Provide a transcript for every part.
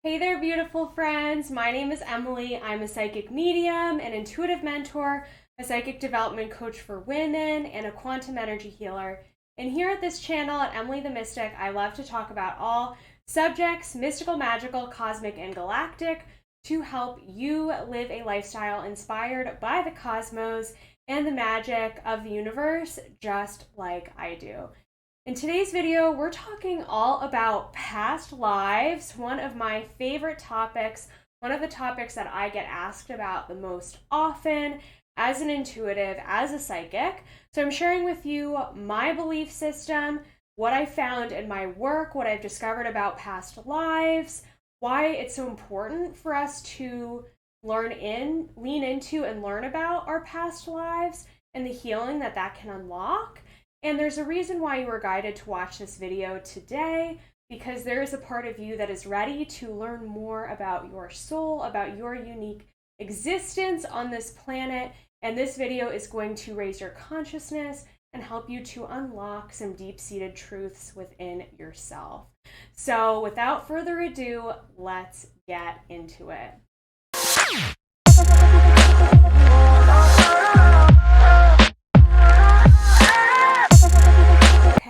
Hey there, beautiful friends. My name is Emily. I'm a psychic medium, an intuitive mentor, a psychic development coach for women, and a quantum energy healer. And here at this channel at Emily the Mystic, I love to talk about all subjects, mystical, magical, cosmic, and galactic, to help you live a lifestyle inspired by the cosmos and the magic of the universe, just like I do. In today's video, we're talking all about past lives, one of my favorite topics, one of the topics that I get asked about the most often as an intuitive, as a psychic. So I'm sharing with you my belief system, what I found in my work, what I've discovered about past lives, why it's so important for us to lean into and learn about our past lives and the healing that can unlock. And there's a reason why you were guided to watch this video today, because there is a part of you that is ready to learn more about your soul, about your unique existence on this planet. And this video is going to raise your consciousness and help you to unlock some deep-seated truths within yourself. So without further ado, let's get into it.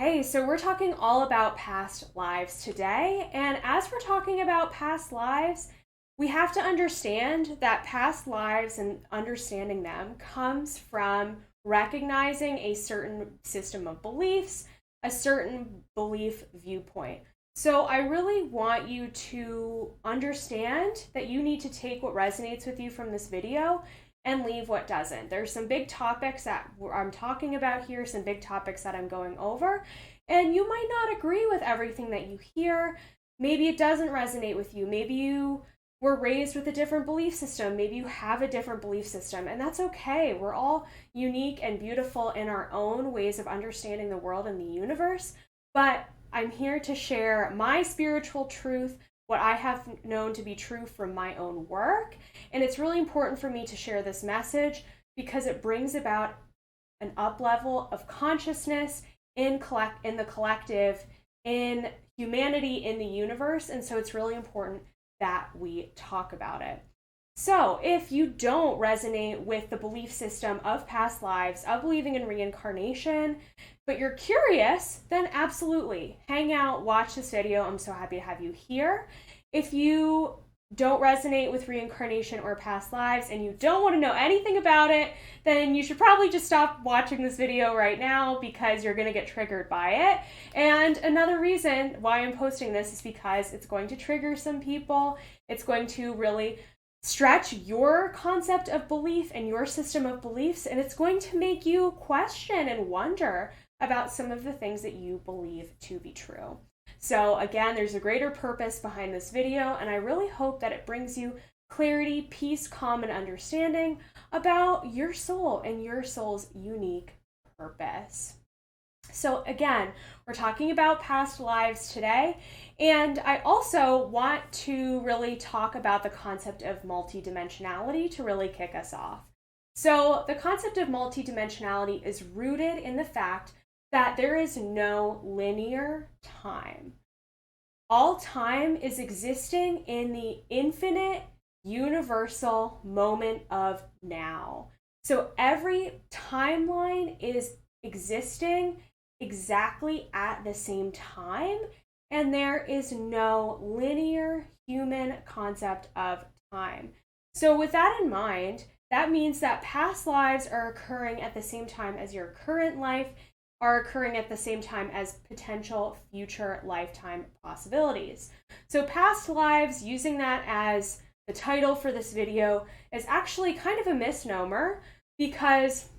Okay, so we're talking all about past lives today. And as we're talking about past lives, we have to understand that past lives and understanding them comes from recognizing a certain system of beliefs, a certain belief viewpoint. So I really want you to understand that you need to take what resonates with you from this video and leave what doesn't. There's some big topics that I'm talking about here, some big topics that I'm going over, and you might not agree with everything that you hear. Maybe it doesn't resonate with you. Maybe you were raised with a different belief system. Maybe you have a different belief system, and that's okay. We're all unique and beautiful in our own ways of understanding the world and the universe, but I'm here to share my spiritual truth, what I have known to be true from my own work. And it's really important for me to share this message because it brings about an up level of consciousness in the collective, in humanity, in the universe. And so it's really important that we talk about it. So if you don't resonate with the belief system of past lives, of believing in reincarnation, but you're curious, then absolutely hang out, watch this video. I'm so happy to have you here. If you don't resonate with reincarnation or past lives and you don't want to know anything about it, then you should probably just stop watching this video right now because you're going to get triggered by it. And another reason why I'm posting this is because it's going to trigger some people. It's going to really stretch your concept of belief and your system of beliefs, and it's going to make you question and wonder about some of the things that you believe to be true. So again, there's a greater purpose behind this video, and I really hope that it brings you clarity, peace, calm, and understanding about your soul and your soul's unique purpose. So again, we're talking about past lives today, and I also want to really talk about the concept of multidimensionality to really kick us off. So the concept of multidimensionality is rooted in the fact that there is no linear time. All time is existing in the infinite, universal moment of now. So every timeline is existing exactly at the same time, and there is no linear human concept of time. So with that in mind, that means that past lives are occurring at the same time as your current life, are occurring at the same time as potential future lifetime possibilities. So past lives, using that as the title for this video, is actually kind of a misnomer because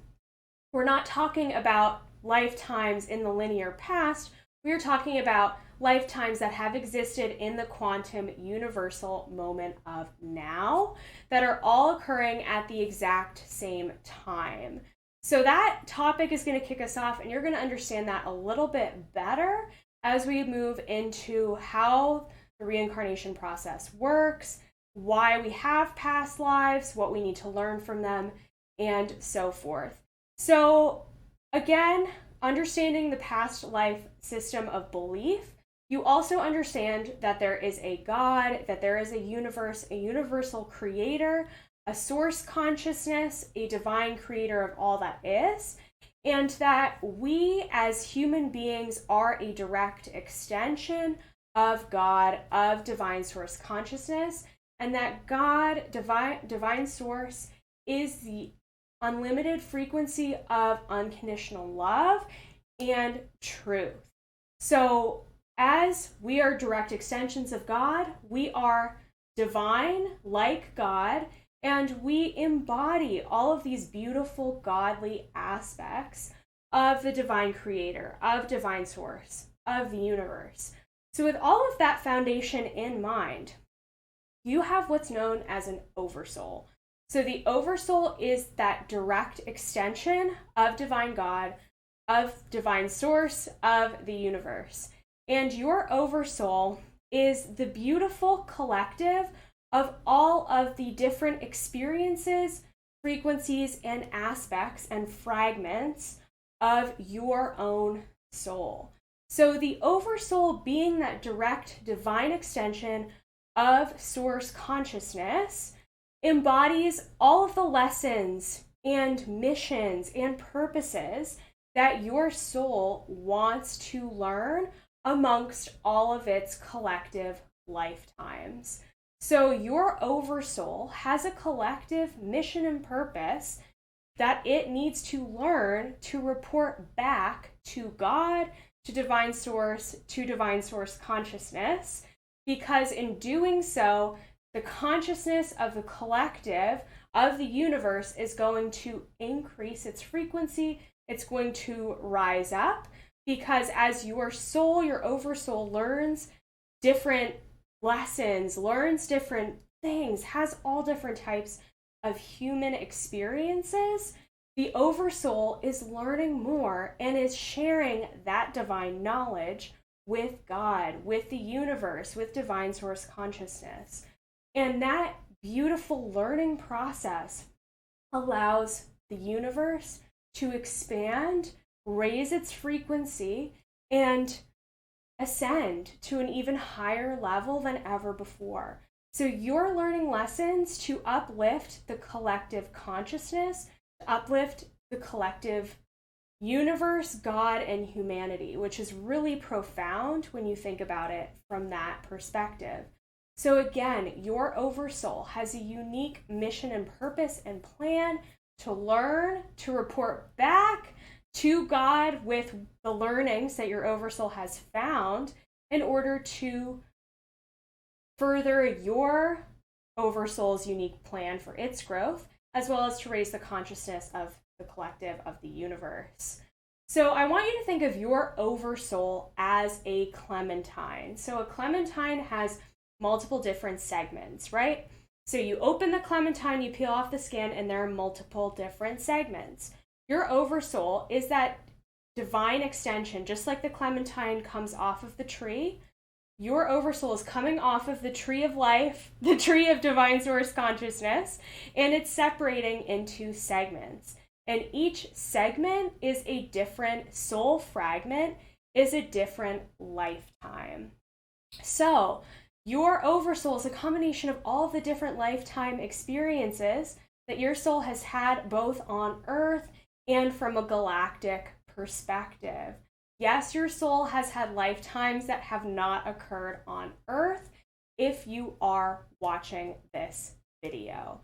we're not talking about lifetimes in the linear past. We are talking about lifetimes that have existed in the quantum universal moment of now that are all occurring at the exact same time. So that topic is going to kick us off, and you're going to understand that a little bit better as we move into how the reincarnation process works, why we have past lives, what we need to learn from them, and so forth. So again, understanding the past life system of belief You also understand that there is a God, that there is a universe, a universal creator, a source consciousness, a divine creator of all that is, and that we as human beings are a direct extension of God, of divine source consciousness, and that God, divine source, is the unlimited frequency of unconditional love and truth. So as we are direct extensions of God, we are divine like God, and we embody all of these beautiful godly aspects of the divine creator, of divine source, of the universe. So with all of that foundation in mind, you have what's known as an oversoul. So the oversoul is that direct extension of divine God, of divine source, of the universe. And your oversoul is the beautiful collective of all of the different experiences, frequencies, and aspects and fragments of your own soul. So the oversoul, being that direct divine extension of source consciousness, embodies all of the lessons and missions and purposes that your soul wants to learn amongst all of its collective lifetimes. So your oversoul has a collective mission and purpose that it needs to learn to report back to God, to divine source consciousness, because in doing so, the consciousness of the collective of the universe is going to increase its frequency. It's going to rise up, because as your soul, your oversoul, learns different lessons, learns different things, has all different types of human experiences, the oversoul is learning more and is sharing that divine knowledge with God, with the universe, with divine source consciousness. And that beautiful learning process allows the universe to expand, raise its frequency, and ascend to an even higher level than ever before. So you're learning lessons to uplift the collective consciousness, to uplift the collective universe, God, and humanity, which is really profound when you think about it from that perspective. So again, your oversoul has a unique mission and purpose and plan to learn, to report back to God with the learnings that your oversoul has found in order to further your oversoul's unique plan for its growth, as well as to raise the consciousness of the collective of the universe. So I want you to think of your oversoul as a clementine. So a clementine has multiple different segments, right? So you open the clementine, you peel off the skin, and there are multiple different segments. Your oversoul is that divine extension, just like the clementine comes off of the tree. Your oversoul is coming off of the tree of life, the tree of divine source consciousness, and it's separating into segments. And each segment is a different soul fragment, is a different lifetime. So your oversoul is a combination of all of the different lifetime experiences that your soul has had both on Earth and from a galactic perspective. Yes, your soul has had lifetimes that have not occurred on Earth if you are watching this video.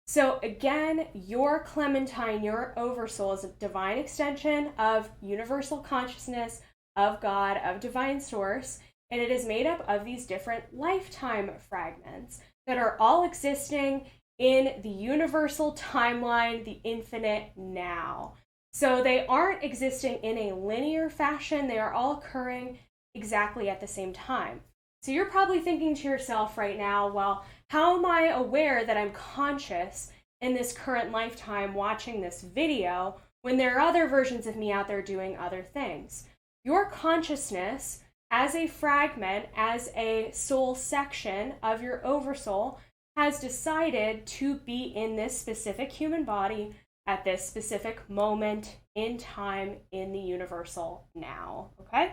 So again, your clementine, your oversoul, is a divine extension of universal consciousness, of God, of divine source, and it is made up of these different lifetime fragments that are all existing in the universal timeline, the infinite now. So they aren't existing in a linear fashion, they are all occurring exactly at the same time. So you're probably thinking to yourself right now, well, how am I aware that I'm conscious in this current lifetime watching this video when there are other versions of me out there doing other things? Your consciousness as a fragment, as a soul section of your oversoul, has decided to be in this specific human body at this specific moment in time in the universal now, okay?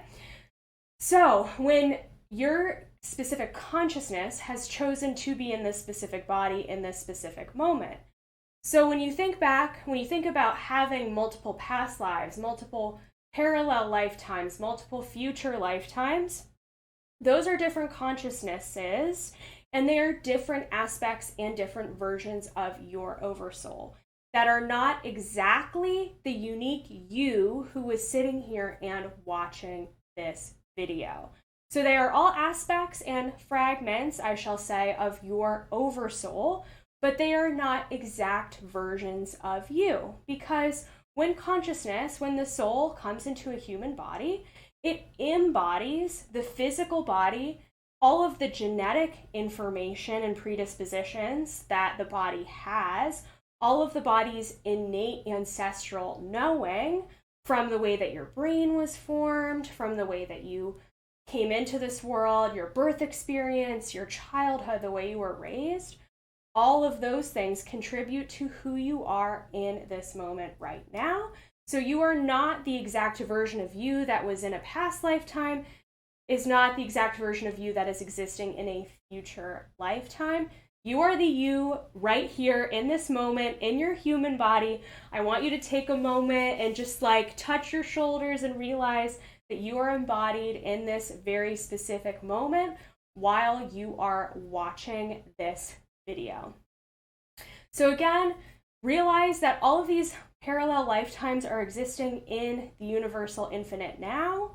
So when your specific consciousness has chosen to be in this specific body in this specific moment. So when you think back, when you think about having multiple past lives, multiple parallel lifetimes, multiple future lifetimes, those are different consciousnesses, and they are different aspects and different versions of your oversoul that are not exactly the unique you who is sitting here and watching this video. So they are all aspects and fragments, I shall say, of your oversoul, but they are not exact versions of you. Because when consciousness, when the soul comes into a human body, it embodies the physical body, all of the genetic information and predispositions that the body has, all of the body's innate ancestral knowing from the way that your brain was formed, from the way that you came into this world, your birth experience, your childhood, the way you were raised. All of those things contribute to who you are in this moment right now. So you are not the exact version of you that was in a past lifetime, is not the exact version of you that is existing in a future lifetime. You are the you right here in this moment in your human body. I want you to take a moment and just like touch your shoulders and realize that you are embodied in this very specific moment while you are watching this video. So again, realize that all of these parallel lifetimes are existing in the universal infinite now,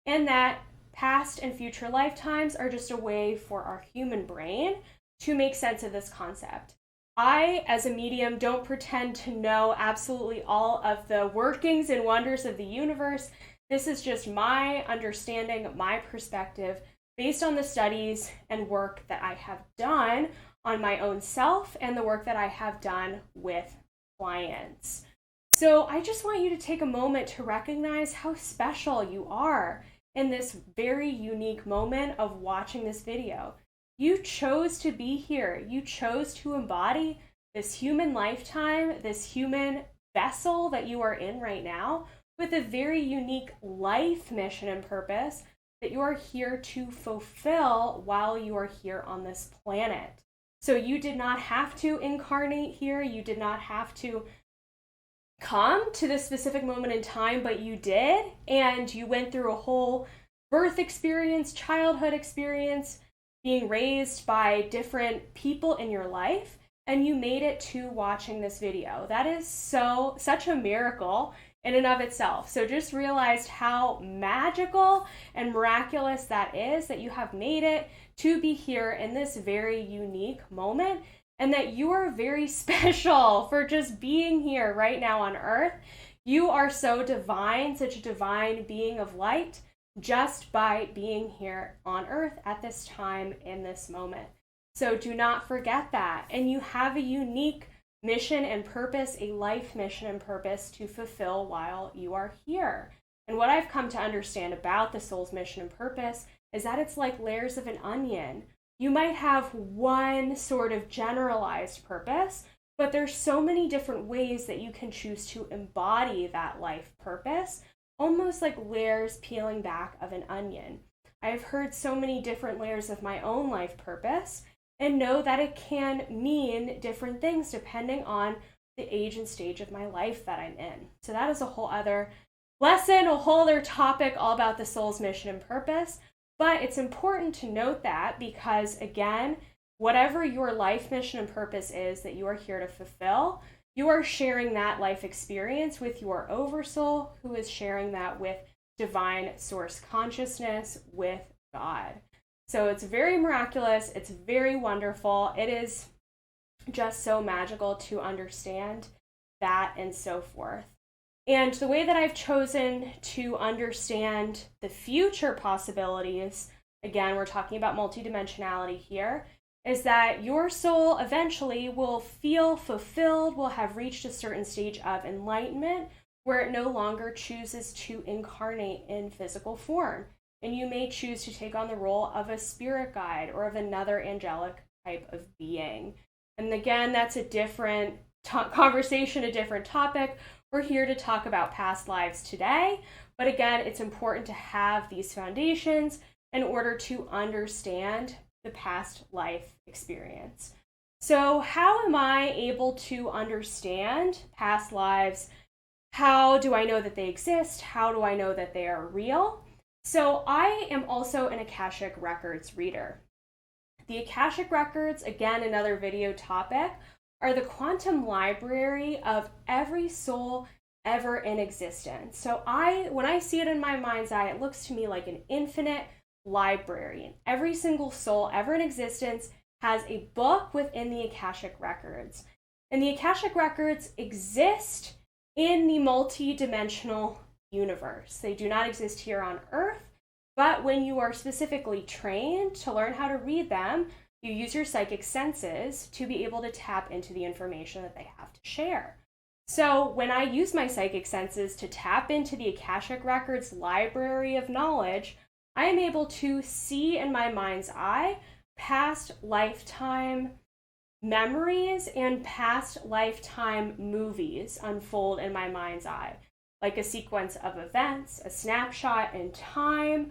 and that past and future lifetimes are just a way for our human brain to make sense of this concept. I, as a medium, don't pretend to know absolutely all of the workings and wonders of the universe. This is just my understanding, my perspective, based on the studies and work that I have done on my own self and the work that I have done with clients. So I just want you to take a moment to recognize how special you are in this very unique moment of watching this video. You chose to be here. You chose to embody this human lifetime, this human vessel that you are in right now, with a very unique life mission and purpose that you are here to fulfill while you are here on this planet. So you did not have to incarnate here. You did not have to come to this specific moment in time, but you did. And you went through a whole birth experience, childhood experience, being raised by different people in your life, and you made it to watching this video. That is such a miracle in and of itself. So just realized how magical and miraculous that is, that you have made it to be here in this very unique moment, and that you are very special for just being here right now on Earth. You are so divine, such a divine being of light, just by being here on Earth at this time in this moment. So do not forget that. And you have a unique mission and purpose, a life mission and purpose to fulfill while you are here. And what I've come to understand about the soul's mission and purpose is that it's like layers of an onion. You might have one sort of generalized purpose, but there's so many different ways that you can choose to embody that life purpose, almost like layers peeling back of an onion. I've heard so many different layers of my own life purpose and know that it can mean different things depending on the age and stage of my life that I'm in. So that is a whole other lesson, a whole other topic all about the soul's mission and purpose. But it's important to note that because, again, whatever your life mission and purpose is that you are here to fulfill, you are sharing that life experience with your oversoul, who is sharing that with divine source consciousness, with God. So it's very miraculous. It's very wonderful. It is just so magical to understand that and so forth. And the way that I've chosen to understand the future possibilities, again, we're talking about multidimensionality here, is that your soul eventually will feel fulfilled, will have reached a certain stage of enlightenment where it no longer chooses to incarnate in physical form. And you may choose to take on the role of a spirit guide or of another angelic type of being. And again, that's a different conversation, a different topic. We're here to talk about past lives today, But again, it's important to have these foundations in order to understand the past life experience. So, how am I able to understand past lives? How do I know that they exist? How do I know that they are real? So, I am also an Akashic Records reader. The Akashic Records, again, another video topic, are the quantum library of every soul ever in existence. So when I see it in my mind's eye, it looks to me like an infinite library. And every single soul ever in existence has a book within the Akashic Records. And the Akashic Records exist in the multidimensional universe. They do not exist here on Earth, but when you are specifically trained to learn how to read them, you use your psychic senses to be able to tap into the information that they have to share. So when I use my psychic senses to tap into the Akashic Records library of knowledge, I am able to see in my mind's eye past lifetime memories and past lifetime movies unfold in my mind's eye, like a sequence of events, a snapshot in time,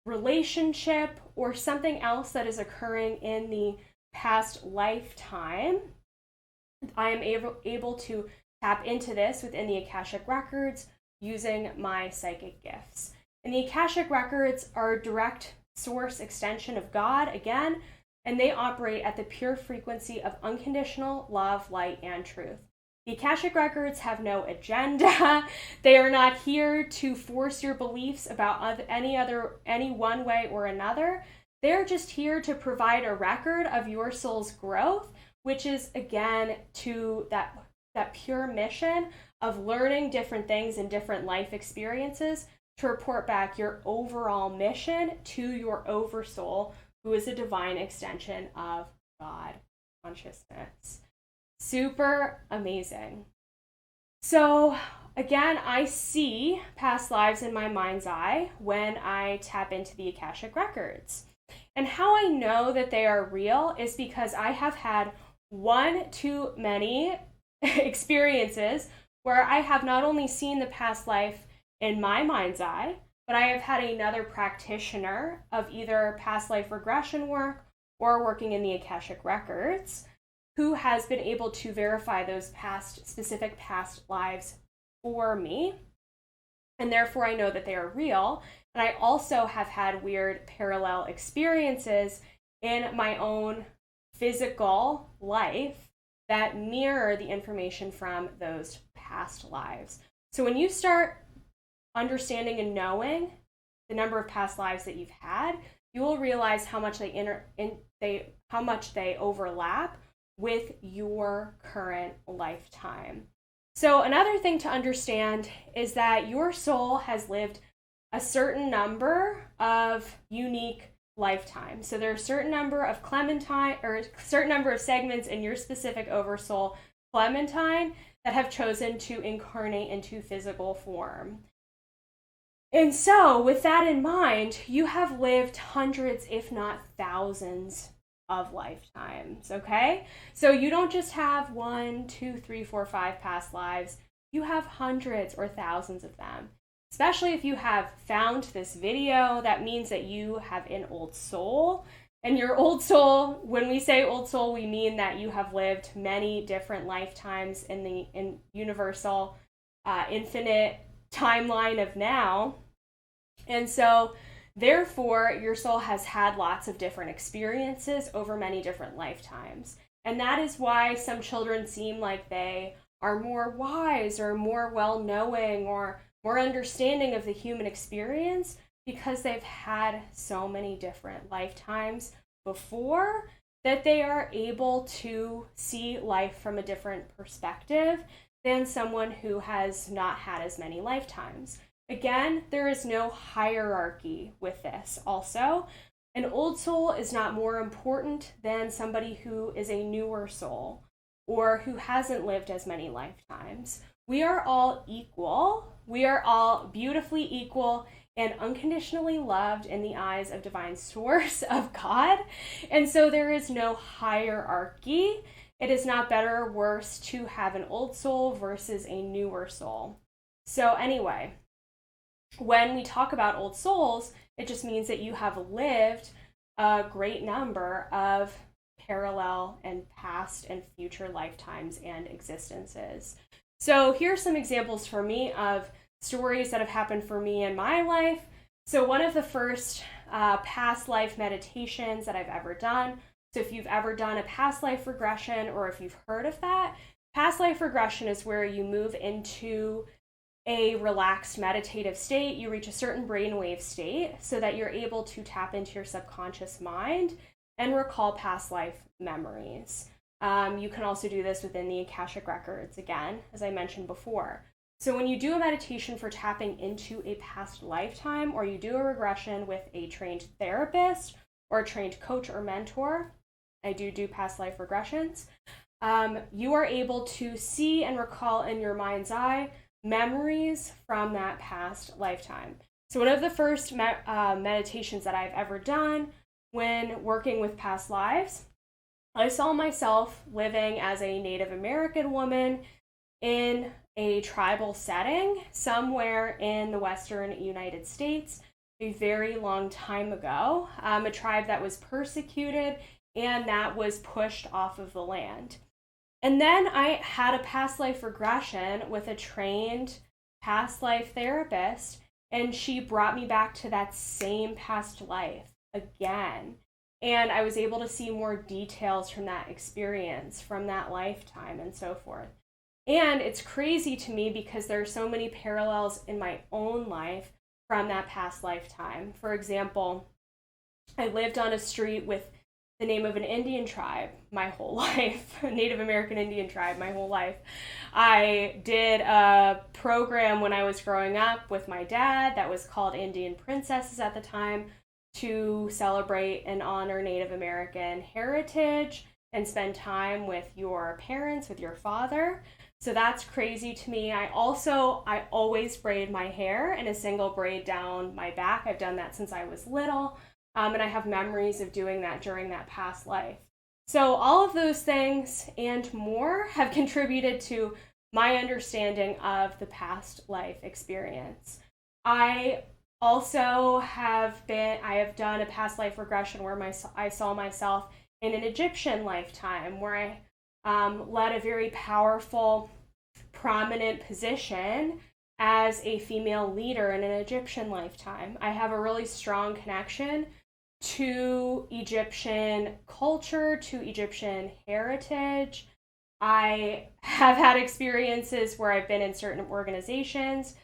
relationship, or something else that is occurring in the past lifetime. I am able to tap into this within the Akashic Records using my psychic gifts. And the Akashic Records are a direct source extension of God, again, and they operate at the pure frequency of unconditional love, light, and truth. The Akashic Records have no agenda. They are not here to force your beliefs about any one way or another. They're just here to provide a record of your soul's growth, which is, again, to that pure mission of learning different things and different life experiences to report back your overall mission to your Oversoul, who is a divine extension of God consciousness. Super amazing. So again, I see past lives in my mind's eye when I tap into the Akashic Records. And how I know that they are real is because I have had one too many experiences where I have not only seen the past life in my mind's eye, but I have had another practitioner of either past life regression work or working in the Akashic Records who has been able to verify those specific past lives for me. And therefore I know that they are real. And I also have had weird parallel experiences in my own physical life that mirror the information from those past lives. So when you start understanding and knowing the number of past lives that you've had, you will realize how much they overlap with your current lifetime. So another thing to understand is that your soul has lived a certain number of unique lifetimes. So there are a certain number of certain number of segments in your specific Oversoul Clementine that have chosen to incarnate into physical form. And so with that in mind, you have lived hundreds, if not thousands of lifetimes, okay? So you don't just have 1, 2, 3, 4, 5 past lives. You have hundreds or thousands of them. Especially if you have found this video, that means that you have an old soul. And your old soul, when we say old soul, we mean that you have lived many different lifetimes in the universal, infinite timeline of now. And so therefore, your soul has had lots of different experiences over many different lifetimes. And that is why some children seem like they are more wise or more well-knowing or more understanding of the human experience, because they've had so many different lifetimes before that they are able to see life from a different perspective than someone who has not had as many lifetimes. Again, there is no hierarchy with this. Also, an old soul is not more important than somebody who is a newer soul or who hasn't lived as many lifetimes. We are all equal. We are all beautifully equal and unconditionally loved in the eyes of divine source of God. And so there is no hierarchy. It is not better or worse to have an old soul versus a newer soul. So anyway, When we talk about old souls, it just means that you have lived a great number of parallel and past and future lifetimes and existences. So here's some examples for me of stories that have happened for me in my life. So one of the first past life meditations that I've ever done. So if you've ever done a past life regression, or if you've heard of that, past life regression is where you move into a relaxed meditative state. You reach a certain brainwave state so that you're able to tap into your subconscious mind and recall past life memories. You can also do this within the Akashic Records, again, as I mentioned before. So when you do a meditation for tapping into a past lifetime, or you do a regression with a trained therapist or a trained coach or mentor, I do past life regressions, you are able to see and recall in your mind's eye memories from that past lifetime. So one of the first meditations that I've ever done when working with past lives, I saw myself living as a Native American woman in a tribal setting somewhere in the Western United States a very long time ago, a tribe that was persecuted and that was pushed off of the land. And then I had a past life regression with a trained past life therapist, and she brought me back to that same past life again. And I was able to see more details from that experience, from that lifetime, and so forth. And it's crazy to me because there are so many parallels in my own life from that past lifetime. For example, I lived on a street with the name of an Indian tribe my whole life, a Native American Indian tribe my whole life. I did a program when I was growing up with my dad that was called Indian Princesses at the time, to celebrate and honor Native American heritage and spend time with your parents, with your father. So that's crazy to me. I always braid my hair in a single braid down my back. I've done that since I was little. And I have memories of doing that during that past life. So all of those things and more have contributed to my understanding of the past life experience. I have done a past life regression where I saw myself in an Egyptian lifetime, where I led a very powerful, prominent position as a female leader in an Egyptian lifetime. I have a really strong connection to Egyptian culture, to Egyptian heritage. I have had experiences where I've been in certain organizations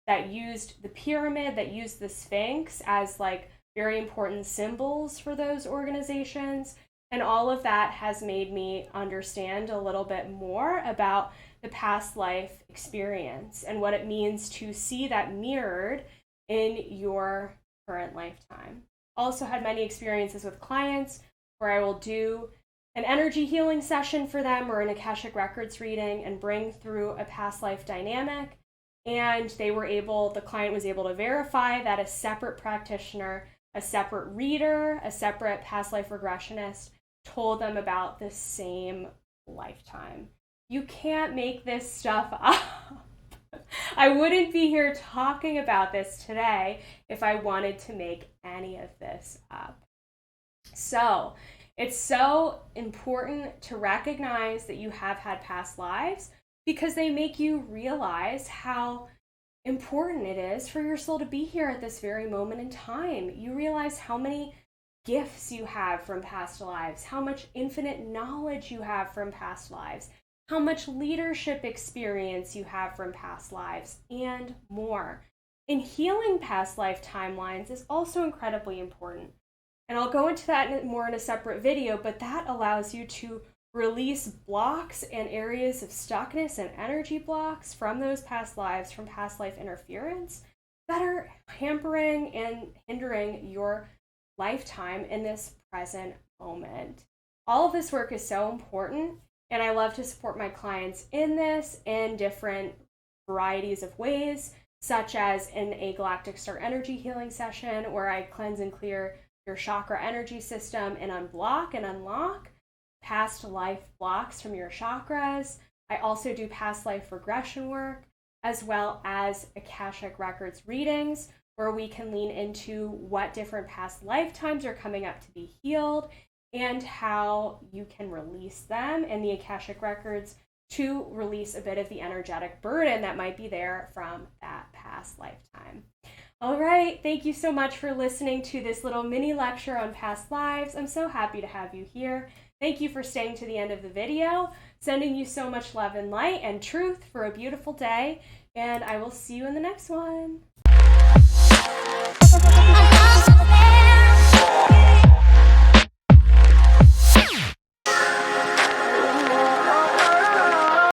that used the pyramid, that used the Sphinx as like very important symbols for those organizations. And all of that has made me understand a little bit more about the past life experience and what it means to see that mirrored in your current lifetime. Also had many experiences with clients where I will do an energy healing session for them or an Akashic Records reading and bring through a past life dynamic. And the client was able to verify that a separate practitioner, a separate reader, a separate past life regressionist told them about the same lifetime. You can't make this stuff up. I wouldn't be here talking about this today if I wanted to make any of this up. So it's so important to recognize that you have had past lives, because they make you realize how important it is for your soul to be here at this very moment in time. You realize how many gifts you have from past lives, how much infinite knowledge you have from past lives, how much leadership experience you have from past lives, and more. And healing past life timelines is also incredibly important. And I'll go into that more in a separate video, but that allows you to release blocks and areas of stuckness and energy blocks from those past lives, from past life interference, that are hampering and hindering your lifetime in this present moment. All of this work is so important, and I love to support my clients in this in different varieties of ways, such as in a Galactic Star Energy Healing session where I cleanse and clear your chakra energy system and unblock and unlock past life blocks from your chakras. I also do past life regression work. as well as Akashic Records readings, where we can lean into what different past lifetimes are coming up to be healed and how you can release them in the Akashic Records to release a bit of the energetic burden that might be there from that past lifetime. All right, thank you so much for listening to this little mini lecture on past lives. I'm so happy to have you here. Thank you for staying to the end of the video. Sending you so much love and light and truth for a beautiful day, and I will see you in the next one.